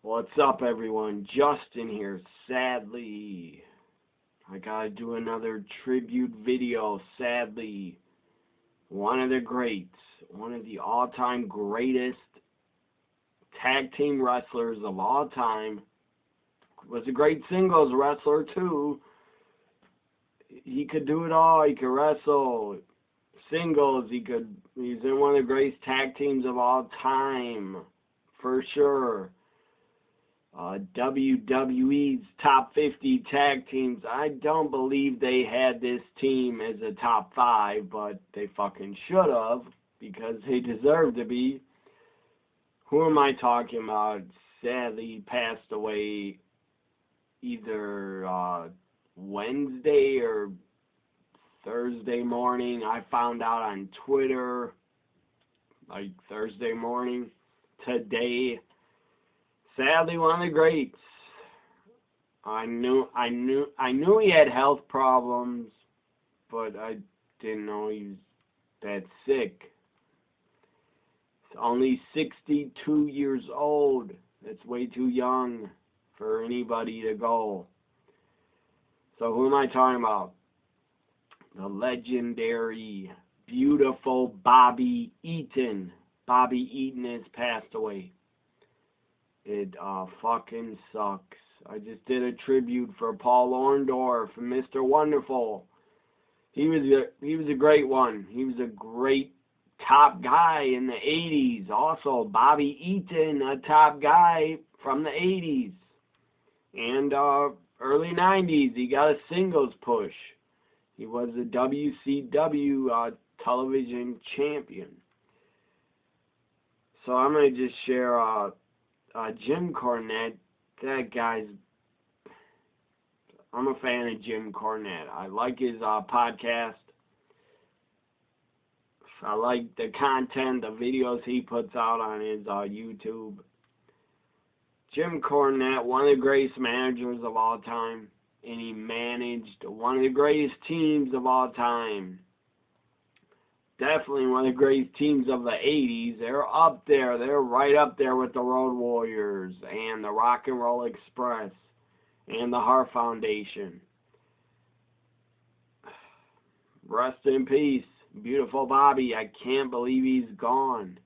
What's up, everyone? Justin here. Sadly, I gotta do another tribute video. Sadly, one of the greats, one of the all-time greatest tag team wrestlers of all time, was a great singles wrestler too. He could do it all. He could wrestle singles. He's in one of the greatest tag teams of all time, for sure. WWE's top 50 tag teams. I don't believe they had this team as a top 5, but they fucking should have, because they deserve to be. Who am I talking about? Sadly passed away either Wednesday or Thursday morning. I found out on Twitter, like Thursday morning, today. Sadly, one of the greats. I knew he had health problems, but I didn't know he was that sick. He's only 62 years old. That's way too young for anybody to go. So who am I talking about? The legendary, beautiful Bobby Eaton. Bobby Eaton has passed away. It fucking sucks. I just did a tribute for Paul Orndorff, Mr. Wonderful. He was a great one. He was a great top guy in the 80s. Also, Bobby Eaton, a top guy from the 80s. And early 90s, he got a singles push. He was a WCW television champion. So I'm going to just share Jim Cornette. That guy's... I'm a fan of Jim Cornette. I like his podcast. I like the content, the videos he puts out on his YouTube. Jim Cornette, one of the greatest managers of all time. And he managed one of the greatest teams of all time. Definitely one of the greatest teams of the 80s. They're up there. They're right up there with the Road Warriors and the Rock and Roll Express and the Hart Foundation. Rest in peace, beautiful Bobby. I can't believe he's gone.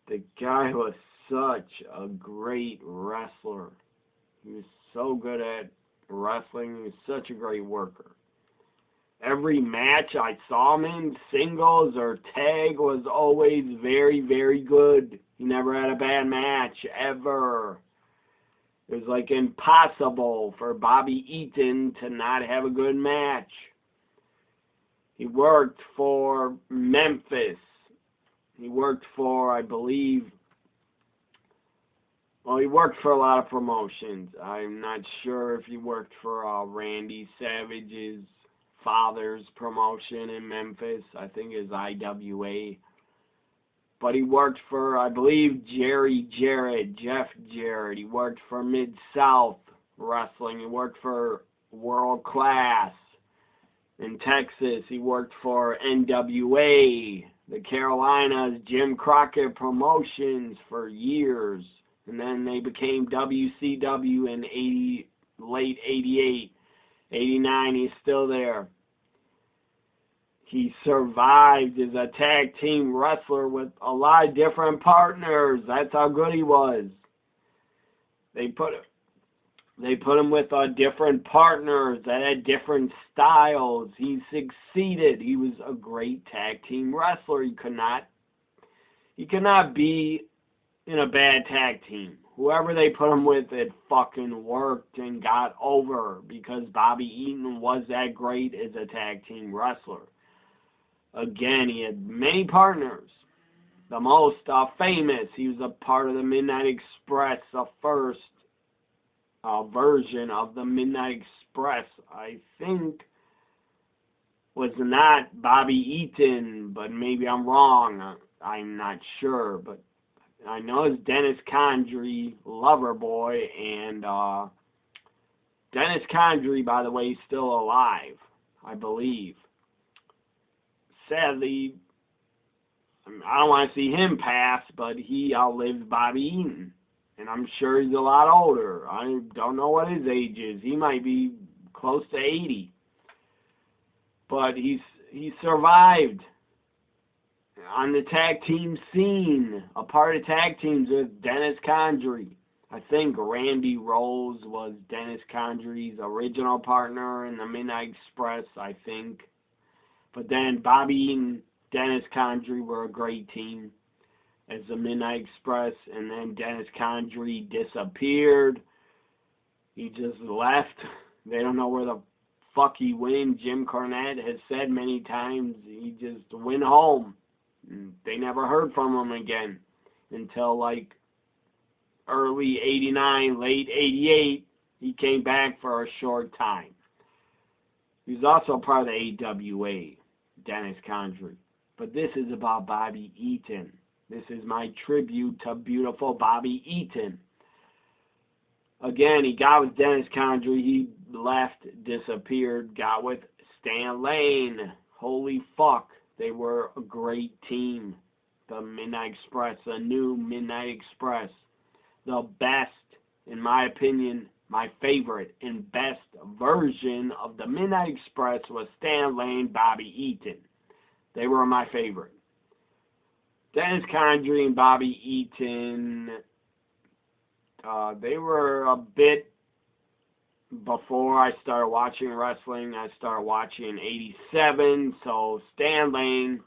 The guy was such a great wrestler. He was so good at wrestling. He was such a great worker. Every match I saw him in, singles or tag, was always very, very good. He never had a bad match, ever. It was like impossible for Bobby Eaton to not have a good match. He worked for Memphis. He worked for, I believe, well, he worked for a lot of promotions. I'm not sure if he worked for Randy Savage's father's promotion in Memphis. I think it's IWA. But he worked for, I believe, Jeff Jarrett. He worked for Mid-South Wrestling. He worked for World Class in Texas. He worked for NWA, the Carolinas, Jim Crockett Promotions for years. And then they became WCW in late 88. 89, he's still there. He survived as a tag team wrestler with a lot of different partners. That's how good he was. They put him with different partners that had different styles. He succeeded. He was a great tag team wrestler. He could not be in a bad tag team. Whoever they put him with, it fucking worked and got over, because Bobby Eaton was that great as a tag team wrestler. Again, he had many partners. The most famous, he was a part of the Midnight Express, the first version of the Midnight Express, I think, was not Bobby Eaton, but maybe I'm wrong. I'm not sure, but I know it's Dennis Condrey, Loverboy, and Dennis Condrey, by the way, is still alive, I believe. Sadly, I don't want to see him pass, but he outlived Bobby Eaton. And I'm sure he's a lot older. I don't know what his age is. He might be close to 80. But he survived on the tag team scene, a part of tag teams with Dennis Condrey. I think Randy Rose was Dennis Condrey's original partner in the Midnight Express, I think. But then Bobby Eaton, Dennis Condrey were a great team as the Midnight Express, and then Dennis Condrey disappeared. He just left. They don't know where the fuck he went. Jim Cornette has said many times he just went home. They never heard from him again until like early 89, late 88. He came back for a short time. He was also part of the AWA, Dennis Condrey. But this is about Bobby Eaton. This is my tribute to beautiful Bobby Eaton. Again, he got with Dennis Condrey. He left, disappeared, got with Stan Lane. Holy fuck. They were a great team. The Midnight Express, the new Midnight Express. The best, in my opinion, my favorite and best version of the Midnight Express was Stan Lane, Bobby Eaton. They were my favorite. Dennis Condrey and Bobby Eaton, they were a bit before I started watching wrestling. I started watching in 87, so Stan Lane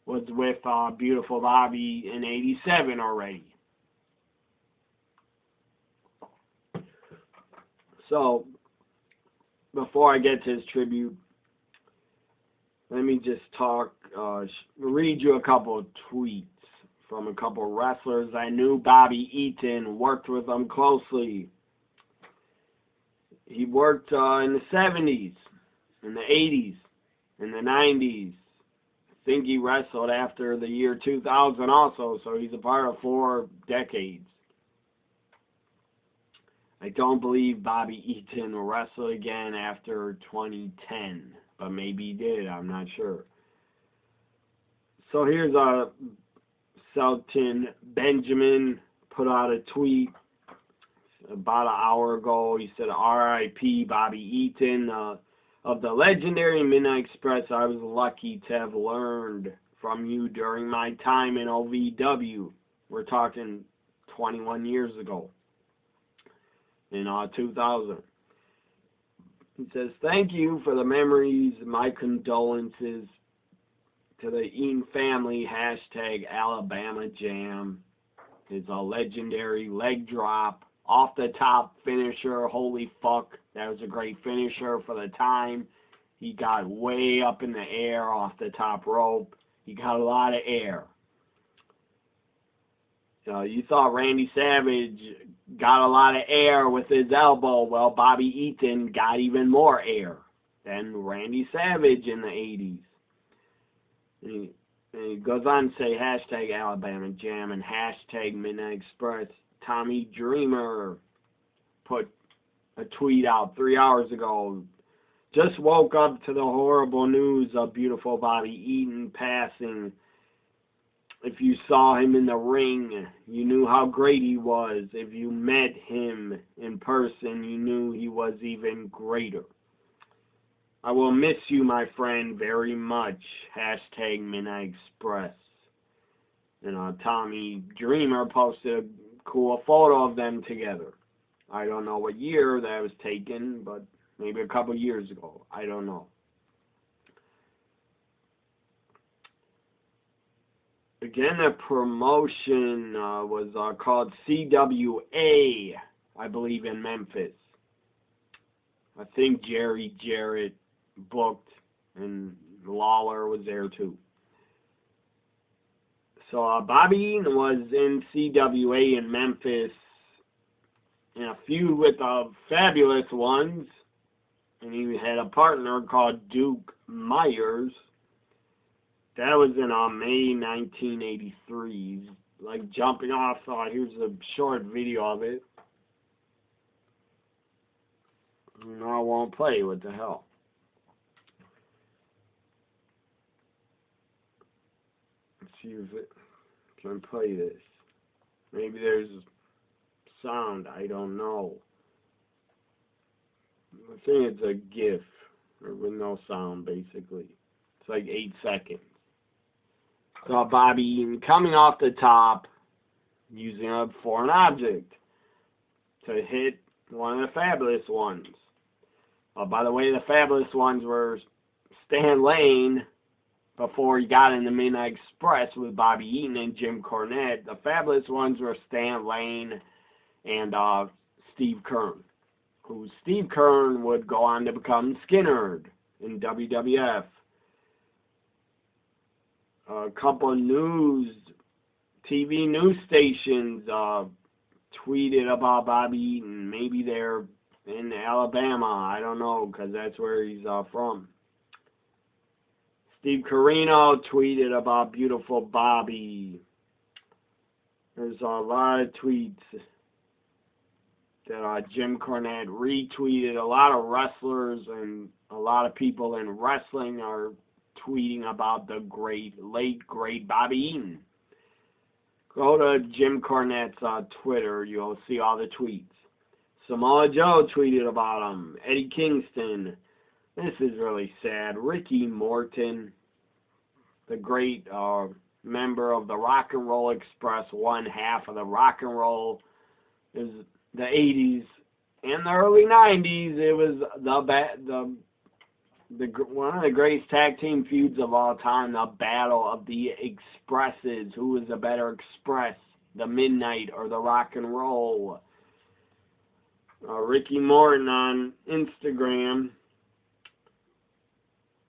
was with Beautiful Bobby in 87 already. So, before I get to his tribute, let me just read you a couple of tweets from a couple of wrestlers I knew. Bobby Eaton, worked with them closely. He worked in the 70s, in the 80s, in the 90s. I think he wrestled after the year 2000 also, so he's a part of 4 decades. I don't believe Bobby Eaton will wrestle again after 2010, but maybe he did, I'm not sure. So here's Selton Benjamin put out a tweet about an hour ago. He said, R.I.P. Bobby Eaton. Of the legendary Midnight Express, I was lucky to have learned from you during my time in OVW. We're talking 21 years ago, in 2000. He says, thank you for the memories. My condolences to the Eaton family. Hashtag Alabama Jam is a legendary leg drop. Off the top finisher. Holy fuck. That was a great finisher for the time. He got way up in the air off the top rope. He got a lot of air. You thought Randy Savage got a lot of air with his elbow. Well, Bobby Eaton got even more air than Randy Savage in the 80s. And he goes on to say hashtag Alabama Jam and hashtag Midnight Express. Tommy Dreamer put a tweet out 3 hours ago. Just woke up to the horrible news of beautiful Bobby Eaton passing. If you saw him in the ring, you knew how great he was. If you met him in person, you knew he was even greater. I will miss you, my friend, very much. Hashtag Midnight Express. And Tommy Dreamer posted a cool photo of them together. I don't know what year that was taken, but maybe a couple years ago. I don't know. Again, the promotion was called CWA, I believe, in Memphis. I think Jerry Jarrett booked, and Lawler was there too. So Bobby Eaton was in CWA in Memphis in a feud with the Fabulous Ones, and he had a partner called Duke Myers. That was in May 1983. He's like jumping off. Here's a short video of it. No, I won't play. What the hell? Let's see if it can play this. Maybe there's sound. I don't know. I think it's a GIF, or with no sound, basically. It's like 8 seconds. So Bobby Eaton coming off the top, using a foreign object to hit one of the Fabulous Ones. By the way, the Fabulous Ones were Stan Lane before he got in the Midnight Express with Bobby Eaton and Jim Cornette. The Fabulous Ones were Stan Lane and Steve Keirn, who Steve Keirn would go on to become Skinner in WWF. A couple of TV news stations tweeted about Bobby Eaton. Maybe they're in Alabama. I don't know, because that's where he's from. Steve Carino tweeted about beautiful Bobby. There's a lot of tweets that Jim Cornette retweeted. A lot of wrestlers and a lot of people in wrestling are tweeting about the late great Bobby Eaton. Go to Jim Cornette's Twitter. You'll see all the tweets. Samoa Joe tweeted about him. Eddie Kingston. This is really sad. Ricky Morton, the great member of the Rock and Roll Express, one half of the Rock and Roll. It was the 80s and the early 90s. It was one of the greatest tag team feuds of all time, the Battle of the Expresses. Who was the better Express, the Midnight or the Rock and Roll? Ricky Morton on Instagram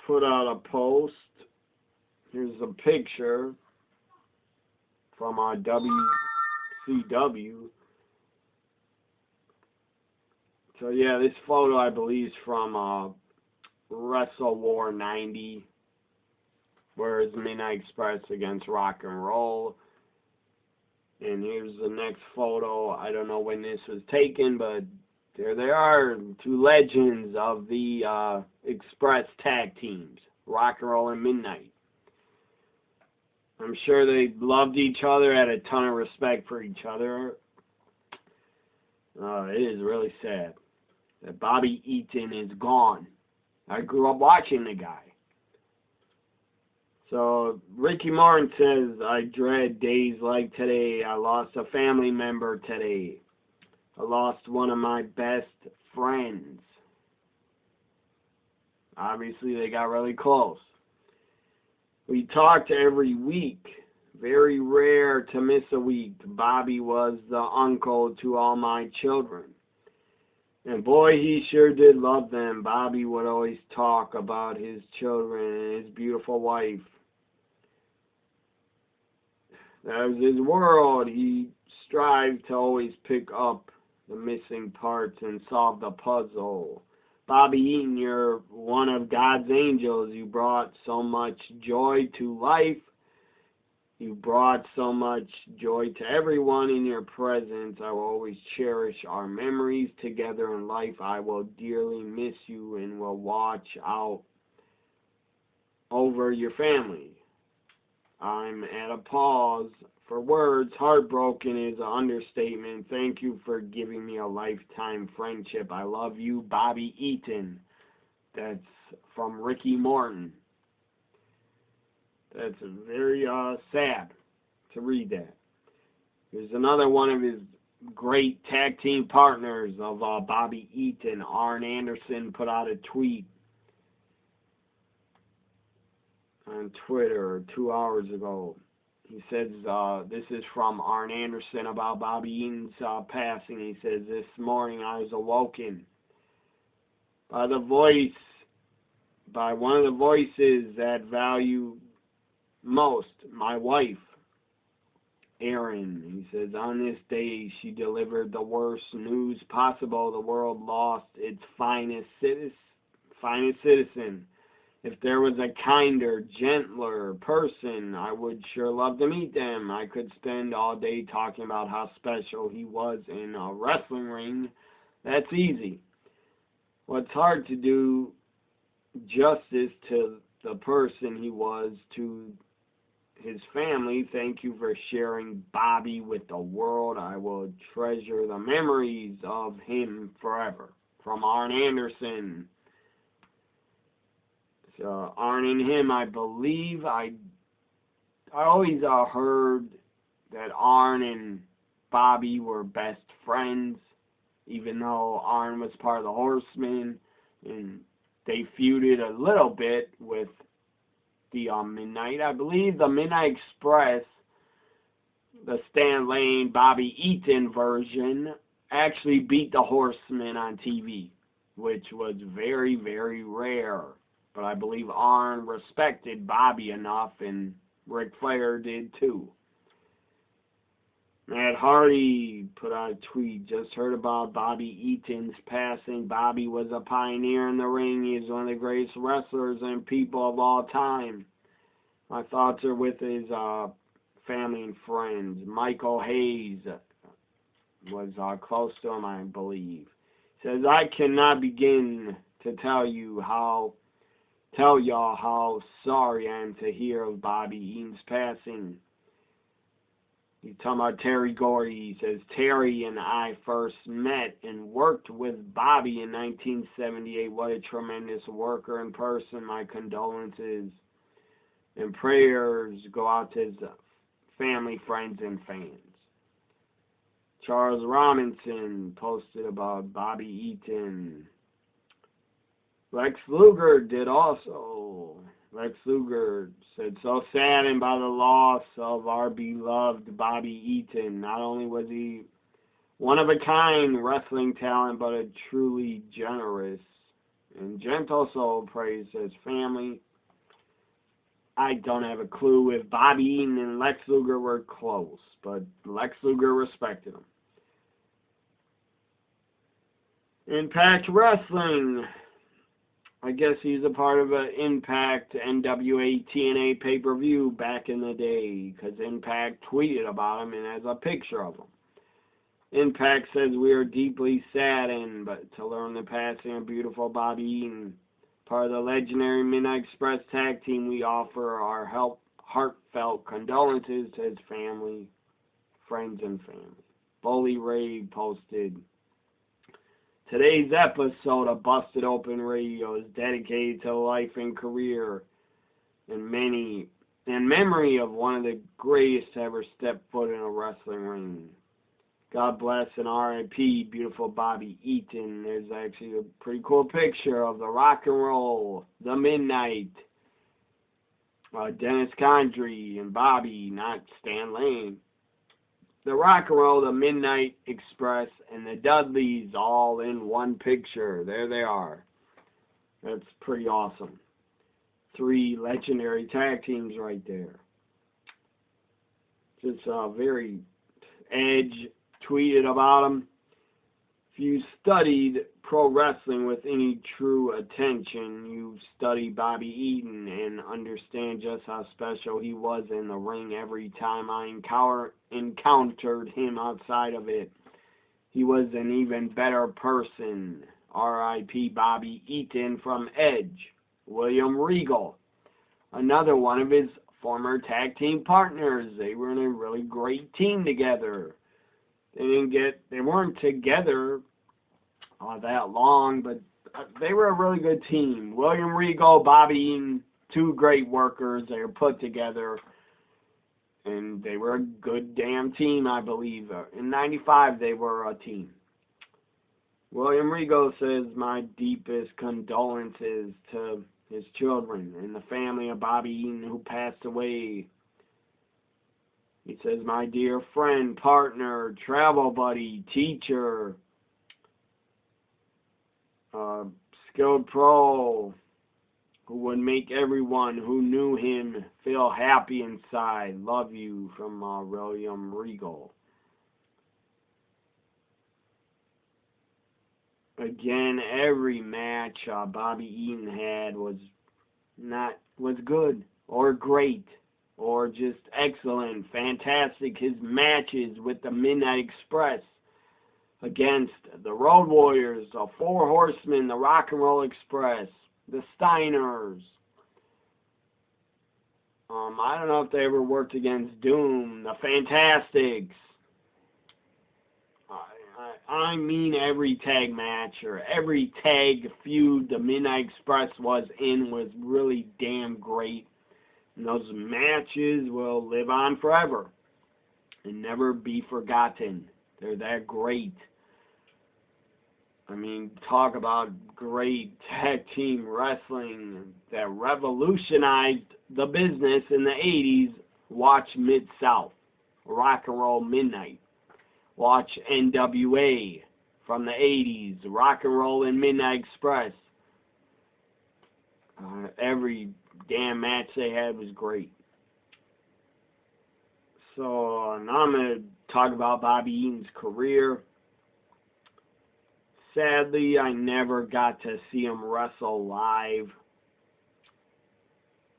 put out a post. Here's a picture from WCW. So yeah, this photo I believe is from Wrestle War 90, where it's Midnight Express against Rock and Roll. And here's the next photo. I don't know when this was taken, but there they are, two legends of the Express tag teams, Rock and Roll and Midnight. I'm sure they loved each other, had a ton of respect for each other. It is really sad that Bobby Eaton is gone. I grew up watching the guy. So Ricky Martin says, I dread days like today. I lost a family member today. I lost one of my best friends. Obviously, they got really close. We talked every week. Very rare to miss a week. Bobby was the uncle to all my children. And boy, he sure did love them. Bobby would always talk about his children and his beautiful wife. That was his world. He strived to always pick up the missing parts and solve the puzzle. Bobby Eaton, you're one of God's angels. You brought so much joy to life. You brought so much joy to everyone in your presence. I will always cherish our memories together in life. I will dearly miss you and will watch out over your family. I'm at a pause for words. Heartbroken is an understatement. Thank you for giving me a lifetime friendship. I love you, Bobby Eaton. That's from Ricky Morton. That's very sad to read that. There's another one of his great tag team partners of Bobby Eaton. Arn Anderson put out a tweet on Twitter 2 hours ago. He says, this is from Arn Anderson about Bobby Eaton's passing. He says, this morning I was awoken by one of the voices that value most, my wife, Erin. He says, on this day she delivered the worst news possible. The world lost its finest citizen. If there was a kinder, gentler person, I would sure love to meet them. I could spend all day talking about how special he was in a wrestling ring. That's easy. What's hard to do justice to the person he was, to his family, thank you for sharing Bobby with the world. I will treasure the memories of him forever. From Arn Anderson. So, Arn and him, I believe, I always heard that Arn and Bobby were best friends, even though Arn was part of the Horsemen, and they feuded a little bit with the Midnight. I believe the Midnight Express, the Stan Lane, Bobby Eaton version, actually beat the Horsemen on TV, which was very, very rare. But I believe Arn respected Bobby enough, and Ric Flair did too. Matt Hardy put out a tweet, just heard about Bobby Eaton's passing. Bobby was a pioneer in the ring. He is one of the greatest wrestlers and people of all time. My thoughts are with his family and friends. Michael Hayes was close to him, I believe. He says, I cannot begin to tell y'all how sorry I am to hear of Bobby Eaton's passing. He's talking about Terry Gordy. He says, Terry and I first met and worked with Bobby in 1978. What a tremendous worker in person. My condolences and prayers go out to his family, friends, and fans. Charles Robinson posted about Bobby Eaton. Lex Luger did also. Lex Luger said, so saddened by the loss of our beloved Bobby Eaton. Not only was he one-of-a-kind wrestling talent, but a truly generous and gentle soul. Praise his family. I don't have a clue if Bobby Eaton and Lex Luger were close, but Lex Luger respected him. Impact Wrestling. I guess he's a part of an Impact NWA TNA pay-per-view back in the day, because Impact tweeted about him and has a picture of him. Impact says, we are deeply saddened to learn the passing of beautiful Bobby Eaton. Part of the legendary Midnight Express tag team, we offer our heartfelt condolences to his family, friends, and family. Bully Ray posted, today's episode of Busted Open Radio is dedicated to the life and career and memory of one of the greatest to ever step foot in a wrestling ring. God bless and R.I.P. beautiful Bobby Eaton. There's actually a pretty cool picture of the Rock and Roll, the Midnight, Dennis Condrey and Bobby, not Stan Lane. The Rock and Roll, the Midnight Express, and the Dudleys all in one picture. There they are. That's pretty awesome. 3 legendary tag teams right there. Just very Edge tweeted about them. If you studied pro wrestling with any true attention, you study Bobby Eaton and understand just how special he was in the ring every time I encountered him outside of it. He was an even better person. R.I.P. Bobby Eaton from Edge. William Regal, another one of his former tag team partners. They were in a really great team together. They weren't together that long, but they were a really good team. William Regal, Bobby Eaton, 2 great workers. They were put together, and they were a good damn team, I believe. In '95, they were a team. William Regal says, my deepest condolences to his children and the family of Bobby Eaton who passed away. He says, my dear friend, partner, travel buddy, teacher, skilled pro, who would make everyone who knew him feel happy inside. Love you, from William Regal. Again, every match Bobby Eaton had was good or great or just excellent, fantastic. His matches with the Midnight Express against the Road Warriors, the Four Horsemen, the Rock and Roll Express, the Steiners, I don't know if they ever worked against Doom, the Fantastics. I mean every tag match or every tag feud the Midnight Express was in was really damn great. And those matches will live on forever and never be forgotten. They're that great. I mean, talk about great tag team wrestling that revolutionized the business in the 80s. Watch Mid-South, Rock and Roll Midnight. Watch NWA from the 80s, Rock and Roll and Midnight Express. Every damn match they had was great. So now I'm going to talk about Bobby Eaton's career. Sadly, I never got to see him wrestle live.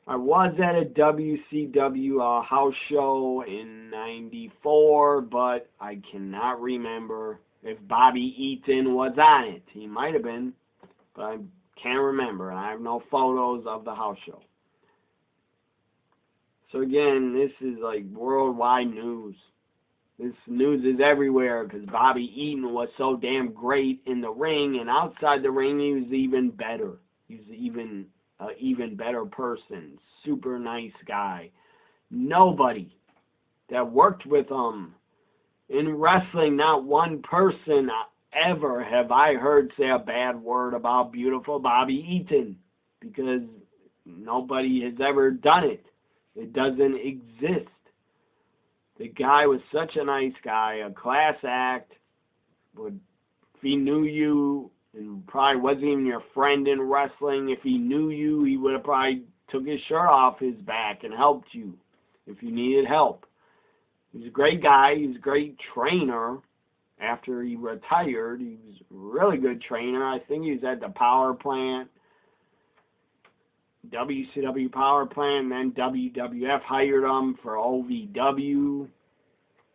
I was at a WCW house show in '94, but I cannot remember if Bobby Eaton was on it. He might have been, but I can't remember. I have no photos of the house show. So again, this is like worldwide news. This news is everywhere because Bobby Eaton was so damn great in the ring, and outside the ring he was even better. He's even better person. Super nice guy. Nobody that worked with him in wrestling, not one person ever have I heard say a bad word about beautiful Bobby Eaton, because nobody has ever done it. It doesn't exist. The guy was such a nice guy, a class act. If he knew you, and probably wasn't even your friend in wrestling, if he knew you, he would have probably took his shirt off his back and helped you if you needed help. He's a great guy. He's a great trainer. After he retired, he was a really good trainer. I think he was at the power plant, WCW power plant, and then WWF hired him for OVW.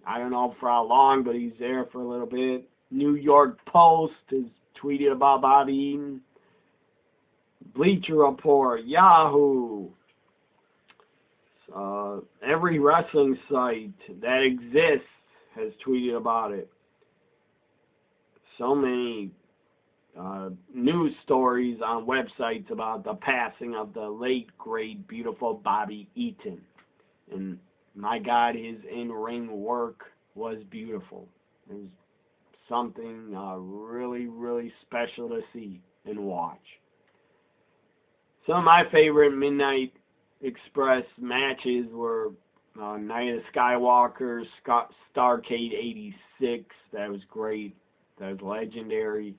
I don't know for how long, but he's there for a little bit. New York Post has tweeted about Bobby Eaton. Bleacher Report, Yahoo. Every wrestling site that exists has tweeted about it. So many news stories on websites about the passing of the late, great, beautiful Bobby Eaton. And my God, his in-ring work was beautiful. It was something really, really special to see and watch. Some of my favorite Midnight Express matches were Night of the Skywalker, Starrcade '86. That was great. That was legendary.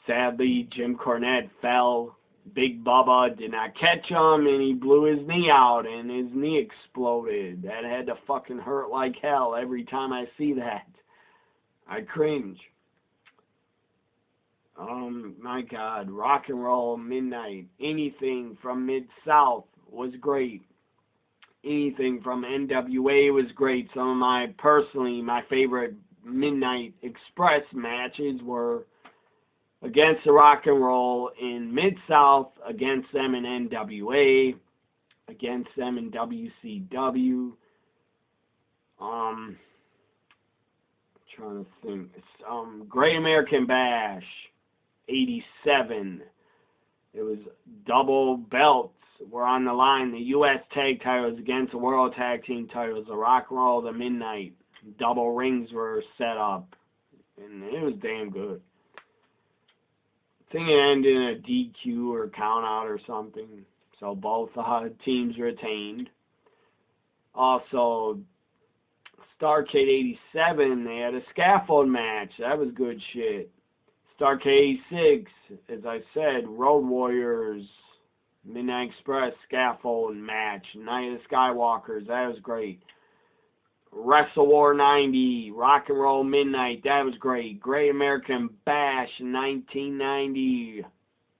Sadly, Jim Cornette fell. Big Bubba did not catch him, and he blew his knee out, and his knee exploded. That had to fucking hurt like hell every time I see that. I cringe. My God, Rock and Roll Midnight, anything from Mid-South was great. Anything from NWA was great. Some of my favorite Midnight Express matches were against the Rock and Roll in Mid-South, against them in NWA, against them in WCW. Trying to think. Great American Bash, '87. It was double belts were on the line. The U.S. tag titles against the World Tag Team titles. The Rock and Roll, the Midnight. Double rings were set up. And it was damn good. I think it ended in a DQ or count out or something. So both teams retained. Also, Starrcade '87, they had a scaffold match. That was good shit. Starrcade '86, as I said, Road Warriors, Midnight Express scaffold match. Night of the Skywalkers, that was great. Wrestle War '90, Rock and Roll Midnight, that was great. Great American Bash 1990,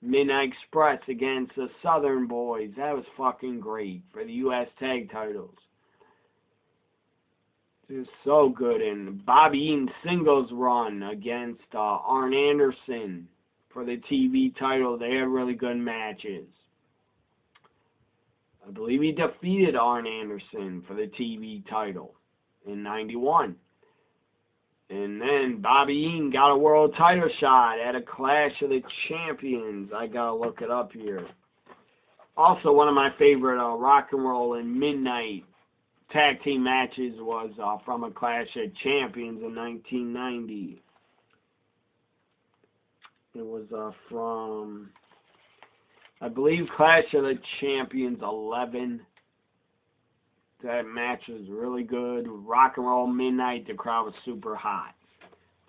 Midnight Express against the Southern Boys, that was fucking great for the U.S. tag titles. It was so good. And Bobby Eaton's singles run against Arn Anderson for the TV title, they had really good matches. I believe he defeated Arn Anderson for the TV title in 91. And then Bobby Eaton got a world title shot at a Clash of the Champions. I gotta look it up here. Also, one of my favorite Rock and Roll and Midnight tag team matches was from a Clash of Champions in 1990. It was from, I believe, Clash of the Champions 11. That match was really good. Rock and Roll Midnight, the crowd was super hot.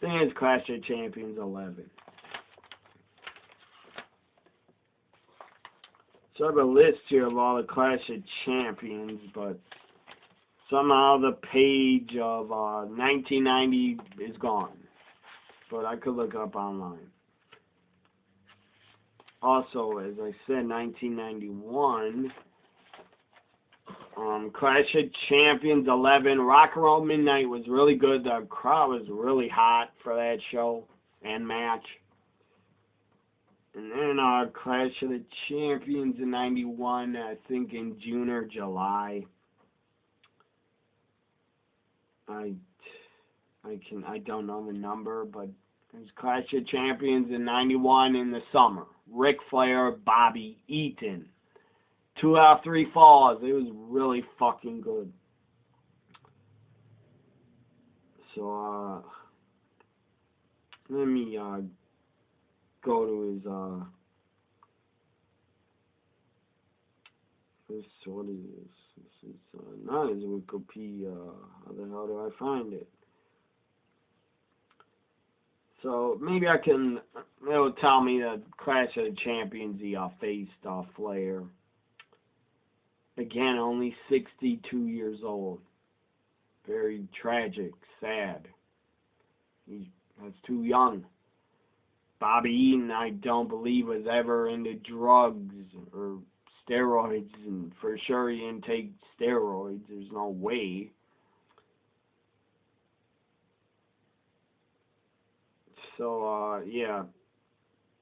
Thing is, Clash of Champions 11. So I have a list here of all the Clash of Champions, but somehow the page of 1990 is gone. But I could look up online. Also, as I said, 1991, Clash of Champions 11, Rock and Roll Midnight was really good. The crowd was really hot for that show and match. And then Clash of the Champions in 91, I think in June or July. I don't know the number, but it was Clash of Champions in 91 in the summer. Ric Flair, Bobby Eaton. 2 out of 3 falls. It was really fucking good. So, let me go to his, what is this? This is not his Wikipedia. How the hell do I find it? So, maybe it'll tell me that Clash of the Champions, he faced Flair. Again, only 62 years old. Very tragic, sad. That's too young. Bobby Eaton, I don't believe, was ever into drugs or steroids, and for sure he didn't take steroids. There's no way. So, yeah.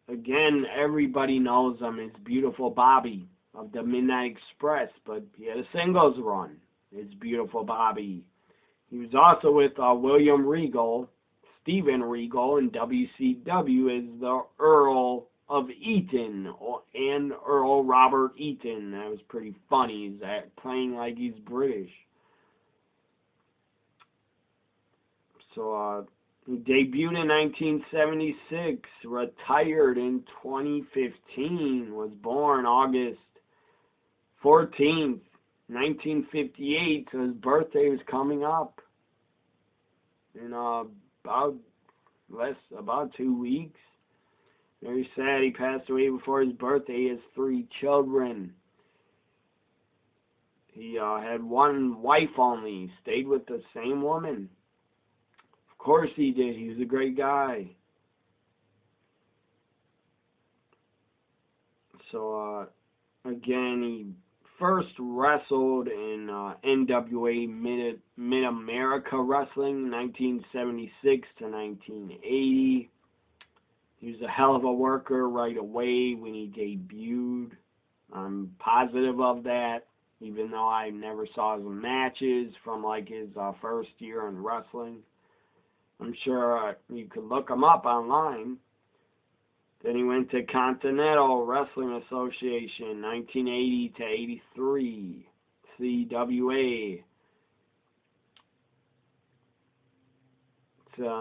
Again, everybody knows him as Beautiful Bobby of the Midnight Express, but he had a singles run. It's Beautiful Bobby. He was also with William Regal, Steven Regal in WCW as the Earl of Eaton, and Earl Robert Eaton. That was pretty funny. He's playing like he's British. So, he debuted in 1976, retired in 2015, was born August 14th, 1958, so his birthday was coming up in about 2 weeks. Very sad, he passed away before his birthday. He has 3 children. He had 1 wife only, stayed with the same woman. Of course he did, he was a great guy. So, again, he first wrestled in NWA Mid-America Wrestling, 1976 to 1980. He was a hell of a worker right away when he debuted. I'm positive of that, even though I never saw his matches from like his first year in wrestling. I'm sure you could look him up online. Then he went to Continental Wrestling Association, 1980 to 83, CWA.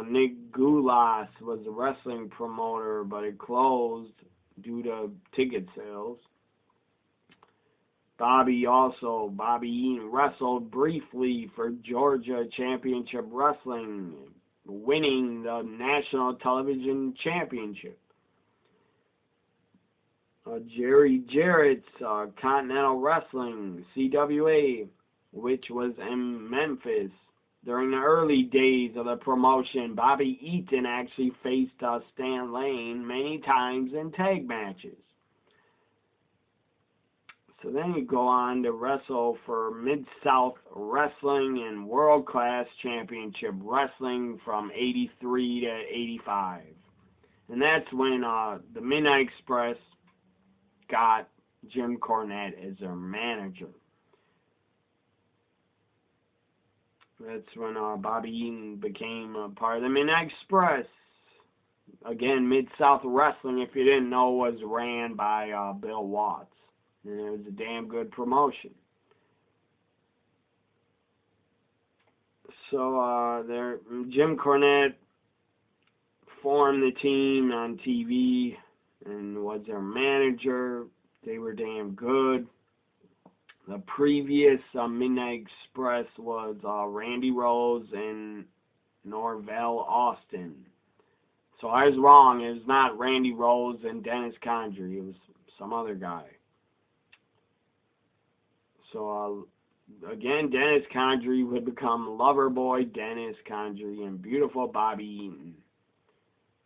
Nick Gulas was a wrestling promoter, but it closed due to ticket sales. Bobby Eaton wrestled briefly for Georgia Championship Wrestling, winning the National Television Championship. Jerry Jarrett's Continental Wrestling, CWA, which was in Memphis. During the early days of the promotion, Bobby Eaton actually faced Stan Lane many times in tag matches. So then you go on to wrestle for Mid-South Wrestling and World Class Championship Wrestling from 83 to 85. And that's when the Midnight Express got Jim Cornette as their manager. That's when Bobby Eaton became a part of the Midnight Express. Again, Mid-South Wrestling, if you didn't know, was ran by Bill Watts. And it was a damn good promotion. So Jim Cornette formed the team on TV and was their manager. They were damn good. The previous Midnight Express was Randy Rose and Norvell Austin. So I was wrong. It was not Randy Rose and Dennis Condrey. It was some other guy. So again, Dennis Condrey would become Loverboy Dennis Condrey and Beautiful Bobby Eaton.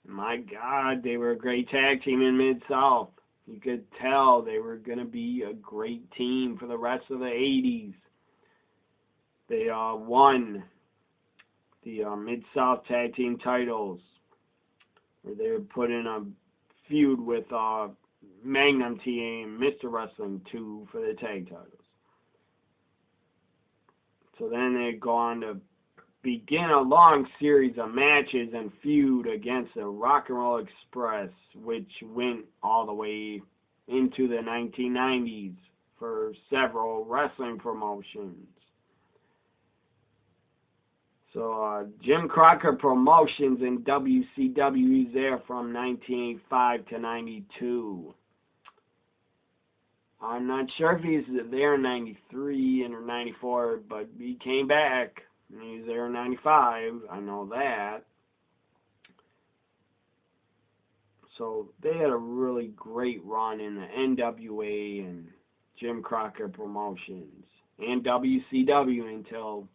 My God, they were a great tag team in Mid-South. You could tell they were going to be a great team for the rest of the 80s. They won the Mid-South Tag Team titles, where they were put in a feud with Magnum TA and Mr. Wrestling 2 for the tag titles. So then they go on to begin a long series of matches and feud against the Rock and Roll Express, which went all the way into the 1990s for several wrestling promotions. So Jim Crockett Promotions in WCW is there from 1985 to 92. I'm not sure if he's there in 93 and or 94, but he came back. And he's there in 95. I know that. So they had a really great run in the NWA and Jim Crockett Promotions and WCW until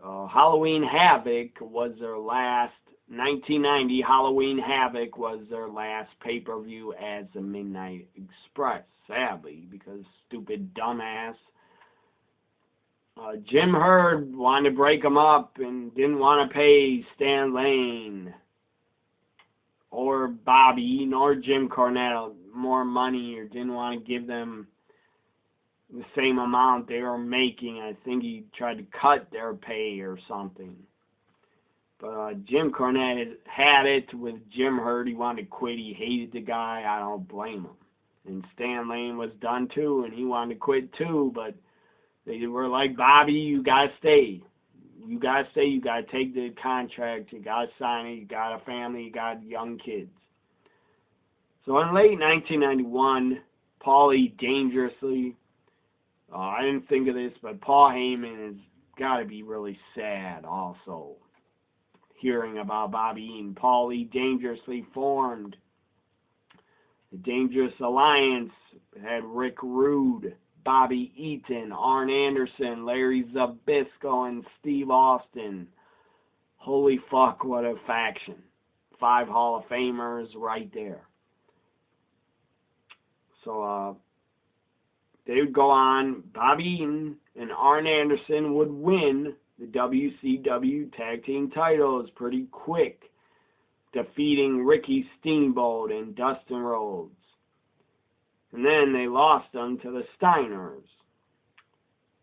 Halloween Havoc was their last. 1990 Halloween Havoc was their last pay-per-view as the Midnight Express, sadly, because stupid dumbass Jim Herd wanted to break them up and didn't want to pay Stan Lane or Bobby Eaton or Jim Cornette more money, or didn't want to give them the same amount they were making. I think he tried to cut their pay or something. But Jim Cornette had it with Jim Herd. He wanted to quit. He hated the guy. I don't blame him. And Stan Lane was done too, and he wanted to quit too, but they were like, Bobby, you gotta stay. You gotta stay. You gotta take the contract. You gotta sign it. You got a family. You got young kids. So in late 1991, Paulie Dangerously, I didn't think of this, but Paul Heyman has got to be really sad also, hearing about Bobby Eaton. Paulie Dangerously formed. The Dangerous Alliance had Rick Rude, Bobby Eaton, Arn Anderson, Larry Zbyszko, and Steve Austin. Holy fuck, what a faction. 5 Hall of Famers right there. So, they would go on. Bobby Eaton and Arn Anderson would win the WCW Tag Team titles pretty quick, defeating Ricky Steamboat and Dustin Rhodes. And then they lost them to the Steiners.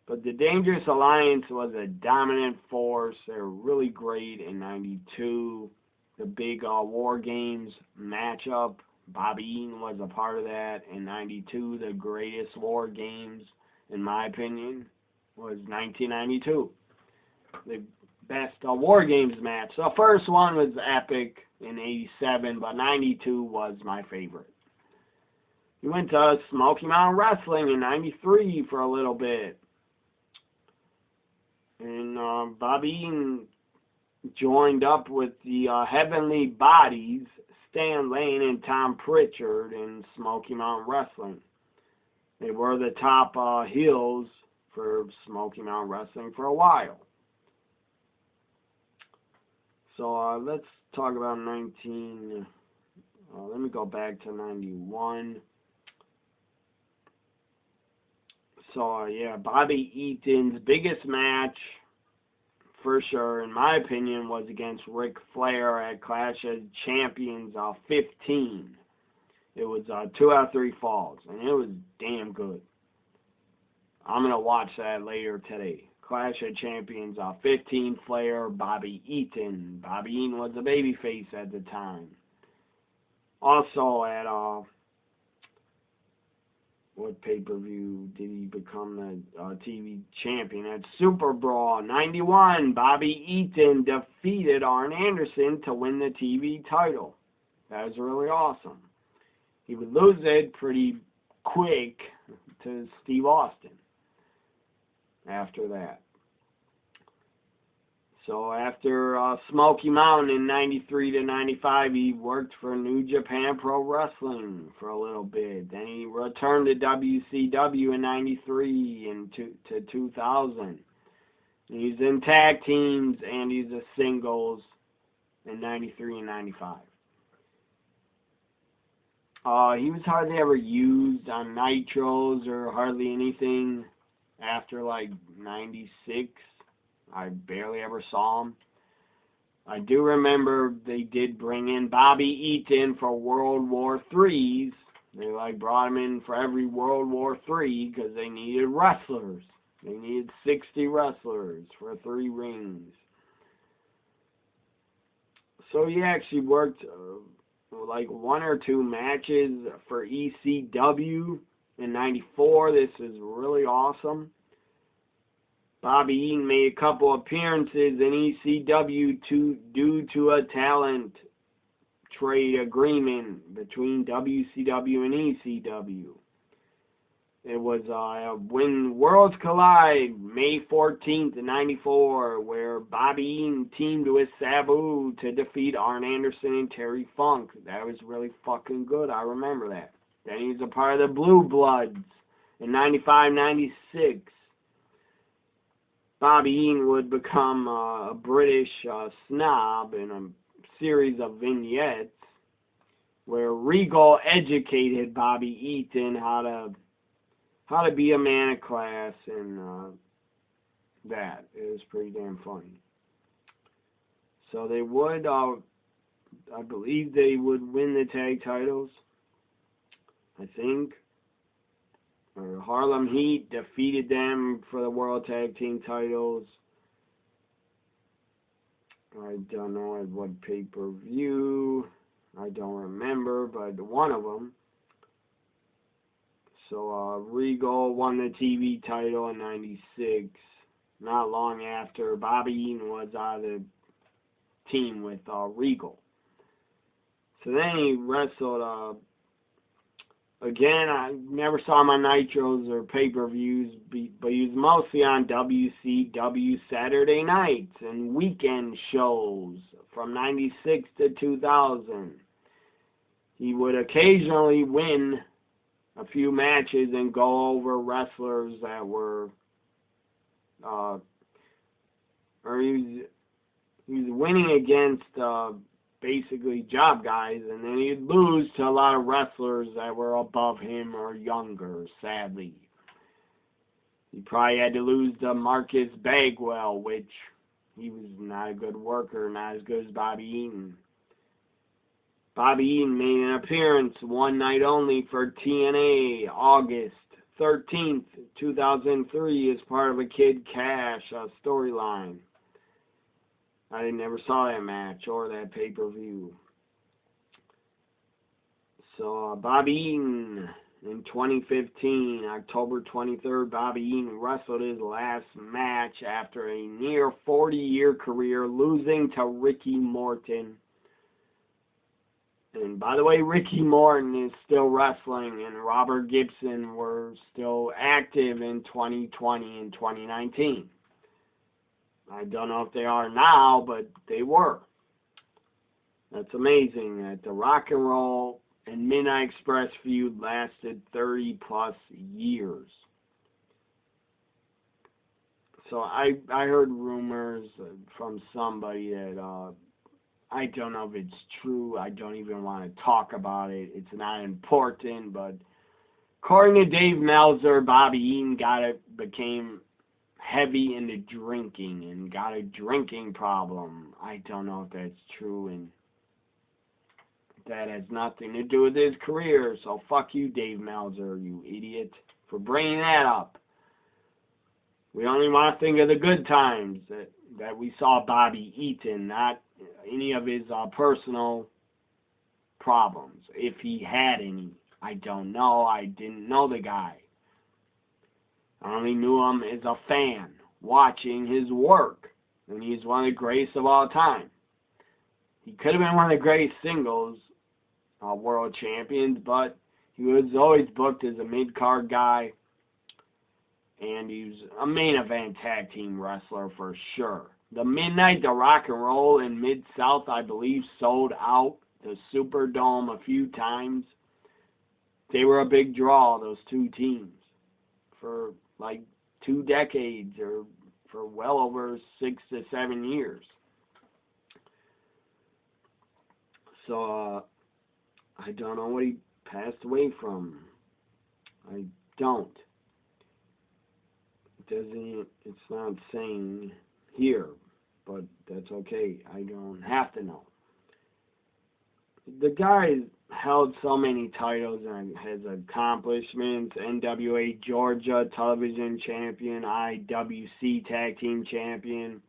But the Dangerous Alliance was a dominant force. They were really great in 92. The big War Games matchup, Bobby Eaton was a part of that. In 92, the greatest War Games, in my opinion, was 1992. The best War Games match. The first one was epic in 87, but 92 was my favorite. He went to Smoky Mountain Wrestling in 93 for a little bit. And Bobby Eaton joined up with the Heavenly Bodies, Stan Lane and Tom Pritchard, in Smoky Mountain Wrestling. They were the top heels for Smoky Mountain Wrestling for a while. So let's talk about let me go back to 91. So, yeah, Bobby Eaton's biggest match, for sure, in my opinion, was against Ric Flair at Clash of Champions 15. It was 2 out of 3 falls, and it was damn good. I'm going to watch that later today. Clash of Champions, 15 Flair, Bobby Eaton. Bobby Eaton was a babyface at the time. Also at, what pay-per-view did he become the TV champion? At Super Brawl 91, Bobby Eaton defeated Arn Anderson to win the TV title. That was really awesome. He would lose it pretty quick to Steve Austin after that. So after Smoky Mountain in 93 to 95, he worked for New Japan Pro Wrestling for a little bit. Then he returned to WCW in 93 and to 2000. He's in tag teams and he's a singles in 93 and 95. He was hardly ever used on Nitros or hardly anything after like 96. I barely ever saw him. I do remember they did bring in Bobby Eaton for World War III's. They brought him in for every World War III because they needed wrestlers. They needed 60 wrestlers for 3 rings. So he actually worked 1 or 2 matches for ECW in 94. This is really awesome. Bobby Eaton made a couple appearances in ECW due to a talent trade agreement between WCW and ECW. It was When Worlds Collide, May 14th, 94, where Bobby Eaton teamed with Sabu to defeat Arn Anderson and Terry Funk. That was really fucking good. I remember that. Then he was a part of the Blue Bloods in 95, 96. Bobby Eaton would become a British snob in a series of vignettes where Regal educated Bobby Eaton how to be a man of class, and that. It was pretty damn funny. So they would, I believe they would win the tag titles, I think. Or Harlem Heat defeated them for the World Tag Team titles. I don't know at what pay-per-view. I don't remember, but one of them. So Regal won the TV title in 96. Not long after, Bobby Eaton was out of the team with Regal. So then he wrestled... Again, I never saw him on Nitros or pay-per-views, but he was mostly on WCW Saturday nights and weekend shows from 96 to 2000. He would occasionally win a few matches and go over wrestlers that were, or he was winning against basically job guys, and then he'd lose to a lot of wrestlers that were above him or younger, sadly. He probably had to lose to Marcus Bagwell, which he was not a good worker, not as good as Bobby Eaton. Bobby Eaton made an appearance one night only for TNA, August 13th, 2003, as part of a Kid Cash storyline. I never saw that match or that pay-per-view. So, Bobby Eaton in 2015, October 23rd, Bobby Eaton wrestled his last match after a near 40-year career, losing to Ricky Morton. And by the way, Ricky Morton is still wrestling, and Robert Gibson were still active in 2020 and 2019. I don't know if they are now, but they were. That's amazing that the Rock and Roll and Midnight Express feud lasted 30-plus years. So I heard rumors from somebody that, I don't know if it's true. I don't even want to talk about it. It's not important, but according to Dave Meltzer, Bobby Eaton became heavy into drinking and got a drinking problem. I don't know if that's true, That has nothing to do with his career, so fuck you, Dave Meltzer, you idiot, for bringing that up. We only want to think of the good times that we saw Bobby Eaton, not any of his personal problems, if he had any. I don't know. I didn't know the guy. I only knew him as a fan, watching his work, and he's one of the greatest of all time. He could have been one of the greatest singles world champions, but he was always booked as a mid-card guy, and he was a main event tag team wrestler for sure. The Midnight, the Rock and Roll in Mid-South, I believe, sold out the Superdome a few times. They were a big draw, those two teams, for like 2 decades or for well over 6 to 7 years. So, I don't know what he passed away from. I don't. It's not saying here, but that's okay. I don't have to know. The guy held so many titles and has accomplishments. NWA Georgia Television Champion, IWC Tag Team Champion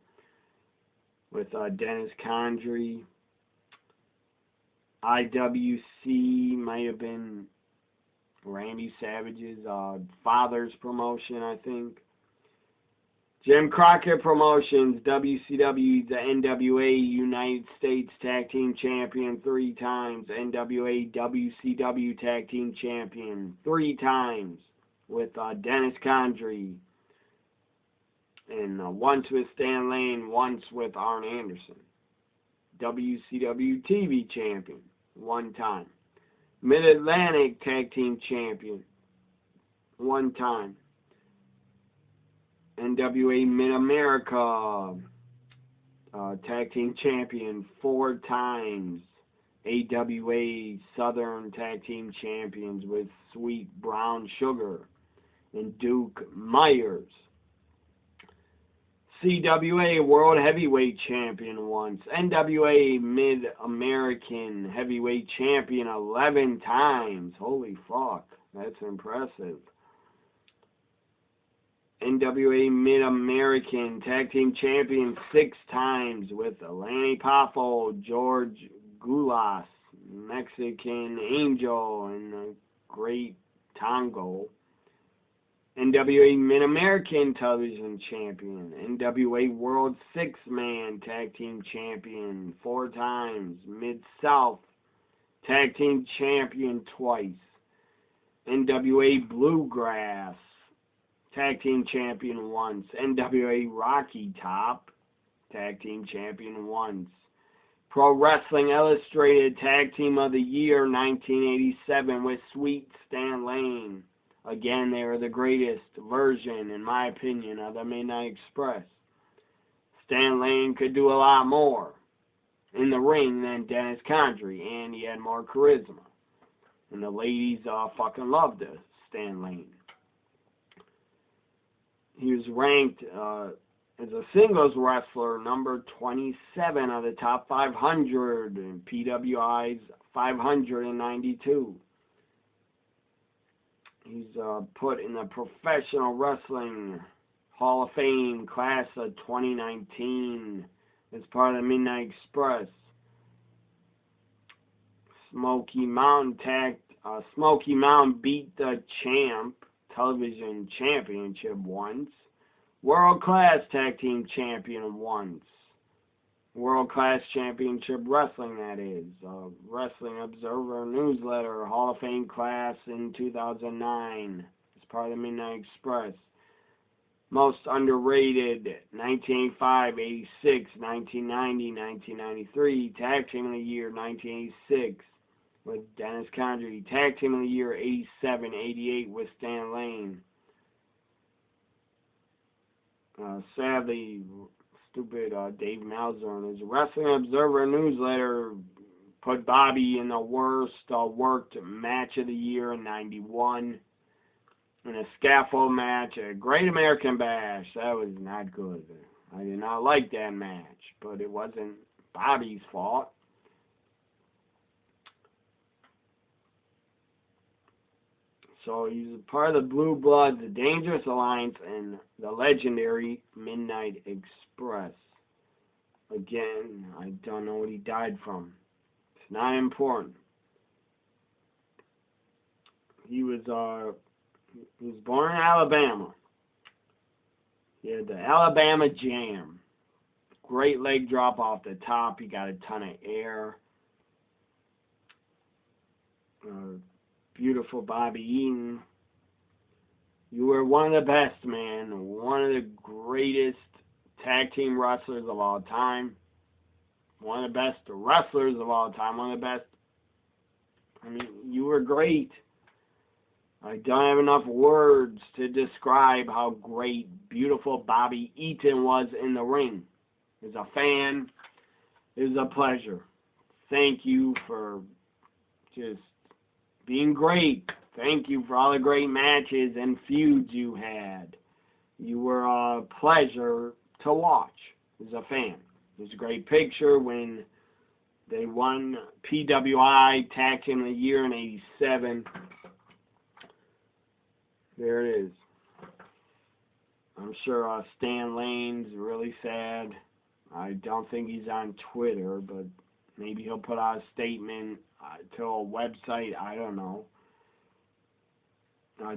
with Dennis Condrey. IWC might have been Randy Savage's father's promotion, I think. Jim Crockett Promotions, WCW, the NWA United States Tag Team Champion 3 times, NWA WCW Tag Team Champion 3 times with Dennis Condrey, and once with Stan Lane, once with Arn Anderson. WCW TV Champion 1 time. Mid-Atlantic Tag Team Champion 1 time. NWA Mid-America Tag Team Champion 4 times. AWA Southern Tag Team Champions with Sweet Brown Sugar and Duke Myers. CWA World Heavyweight Champion once. NWA Mid-American Heavyweight Champion 11 times. Holy fuck, that's impressive. NWA Mid-American Tag Team Champion 6 times with Lanny Poffo, George Gulas, Mexican Angel, and the Great Tongo. NWA Mid-American Television Champion. NWA World 6-Man Tag Team Champion 4 times. Mid-South Tag Team Champion twice. NWA Bluegrass Tag Team Champion once. NWA Rocky Top Tag Team Champion once. Pro Wrestling Illustrated Tag Team of the Year 1987 with Sweet Stan Lane. Again, they were the greatest version, in my opinion, of the Midnight Express. Stan Lane could do a lot more in the ring than Dennis Condrey, and he had more charisma. And the ladies fucking loved Stan Lane. He was ranked as a singles wrestler number 27 of the top 500 in PWI's 592. He's put in the Professional Wrestling Hall of Fame class of 2019 as part of the Midnight Express. Smoky Mountain beat the Champ Television Championship once. World Class Tag Team Champion once. World Class Championship Wrestling, that is. Wrestling Observer Newsletter Hall of Fame class in 2009 as part of the Midnight Express. Most Underrated 1985, 86, 1990, 1993. Tag Team of the Year 1986 with Dennis Condrey. Tag Team of the Year 87, 88 with Stan Lane. Sadly, stupid Dave Meltzer in his Wrestling Observer Newsletter put Bobby in the worst worked match of the year in 91 in a scaffold match, a Great American Bash. That was not good. I did not like that match, but it wasn't Bobby's fault. So he's part of the Blue Bloods, the Dangerous Alliance, and the legendary Midnight Express. Again, I don't know what he died from. It's not important. He was born in Alabama. He had the Alabama Jam. Great leg drop off the top. He got a ton of air. Beautiful Bobby Eaton. You were one of the best, man. One of the greatest tag team wrestlers of all time. One of the best wrestlers of all time. One of the best. I mean, you were great. I don't have enough words to describe how great, beautiful Bobby Eaton was in the ring. As a fan, it was a pleasure. Thank you for just being great. Thank you for all the great matches and feuds you had. You were a pleasure to watch as a fan. It was a great picture when they won PWI Tag Team of the Year in '87. There it is. I'm sure Stan Lane's really sad. I don't think he's on Twitter, but maybe he'll put out a statement to a website. I don't know.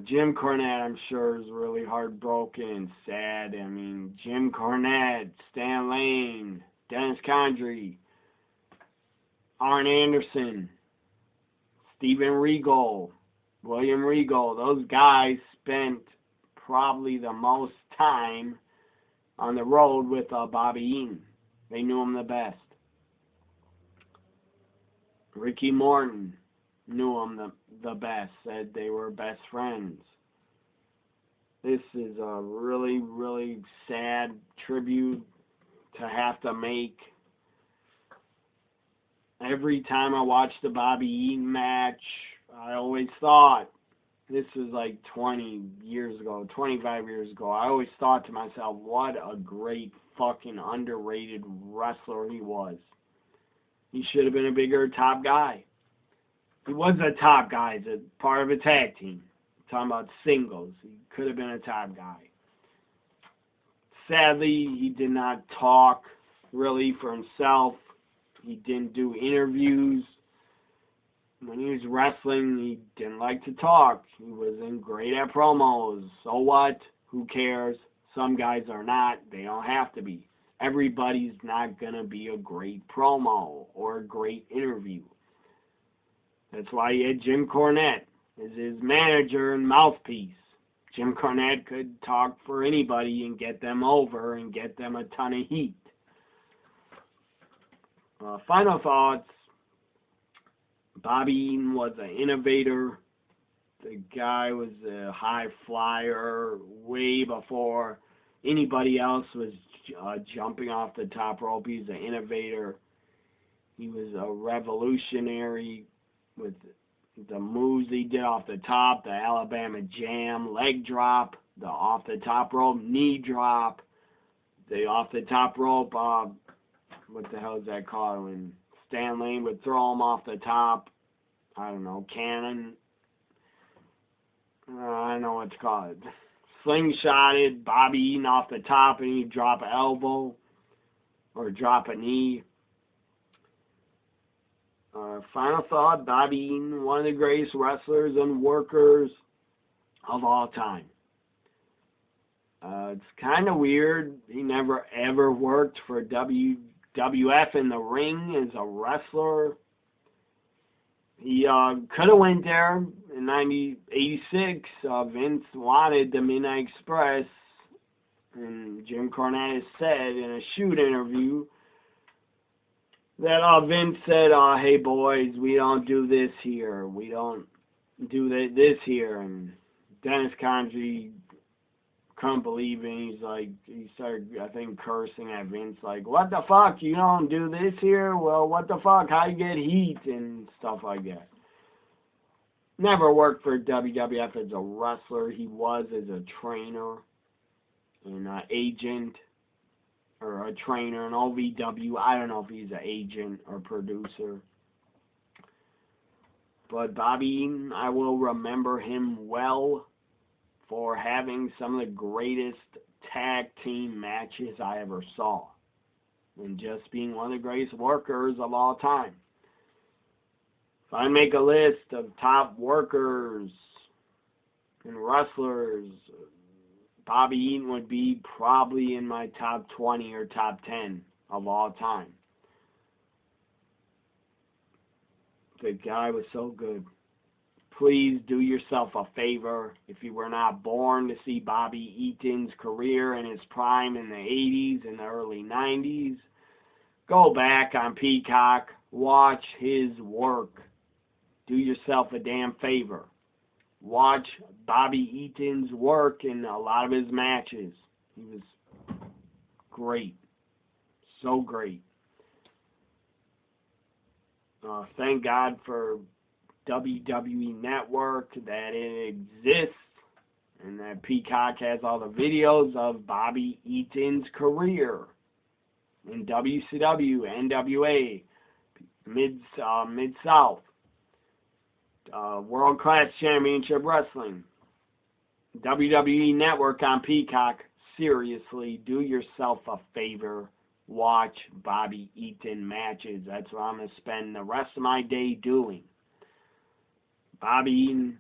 Jim Cornette, I'm sure, is really heartbroken and sad. I mean, Jim Cornette, Stan Lane, Dennis Condrey, Arn Anderson, Steven Regal, William Regal. Those guys spent probably the most time on the road with Bobby Eaton. They knew him the best. Ricky Morton knew him the best, said they were best friends. This is a really, really sad tribute to have to make. Every time I watched the Bobby Eaton match, I always thought, this was like 20 years ago, 25 years ago, I always thought to myself, what a great fucking underrated wrestler he was. He should have been a bigger top guy. He was a top guy as a part of a tag team. I'm talking about singles. He could have been a top guy. Sadly, he did not talk really for himself. He didn't do interviews. When he was wrestling, he didn't like to talk. He wasn't great at promos. So what? Who cares? Some guys are not. They don't have to be. Everybody's not going to be a great promo or a great interview. That's why he had Jim Cornette as his manager and mouthpiece. Jim Cornette could talk for anybody and get them over and get them a ton of heat. Final thoughts. Bobby Eaton was an innovator. The guy was a high flyer way before anybody else was jumping off the top rope. He's an innovator. He was a revolutionary with the moves he did off the top, the Alabama Jam, leg drop, the off the top rope knee drop, the off the top rope, what the hell is that called? When Stan Lane would throw him off the top, I don't know, cannon. I don't know what it's called. Slingshotted Bobby Eaton off the top and he'd drop an elbow or drop a knee. Final thought, Bobby Eaton, one of the greatest wrestlers and workers of all time. It's kind of weird. He never ever worked for WWF in the ring as a wrestler. He could have went there in 1986. Vince wanted the Midnight Express, and Jim Cornette has said in a shoot interview that Vince said, hey boys, we don't do this here. We don't do this here. And Dennis Condrey couldn't believe it. He's like, he started, I think, cursing at Vince, like, what the fuck? You don't do this here? Well, what the fuck? How you get heat and stuff like that. Never worked for WWF as a wrestler. He was as a trainer and agent. Or a trainer, an OVW. I don't know if he's an agent or producer. But Bobby Eaton, I will remember him well for having some of the greatest tag team matches I ever saw. And just being one of the greatest workers of all time. If I make a list of top workers and wrestlers, Bobby Eaton would be probably in my top 20 or top 10 of all time. The guy was so good. Please do yourself a favor. If you were not born to see Bobby Eaton's career in his prime in the 80s and the early 90s, go back on Peacock, watch his work. Do yourself a damn favor. Watch Bobby Eaton's work in a lot of his matches. He was great. So great. Thank God for WWE Network, that it exists, and that Peacock has all the videos of Bobby Eaton's career in WCW, NWA, Mid-South, World Class Championship Wrestling, WWE Network on Peacock. Seriously, do yourself a favor. Watch Bobby Eaton matches. That's what I'm going to spend the rest of my day doing. Bobby Eaton,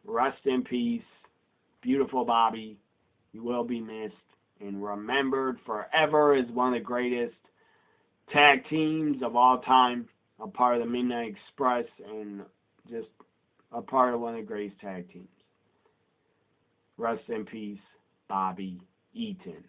rest in peace. Beautiful Bobby. You will be missed and remembered forever as one of the greatest tag teams of all time. A part of the Midnight Express and just a part of one of the greatest tag teams. Rest in peace, Bobby Eaton.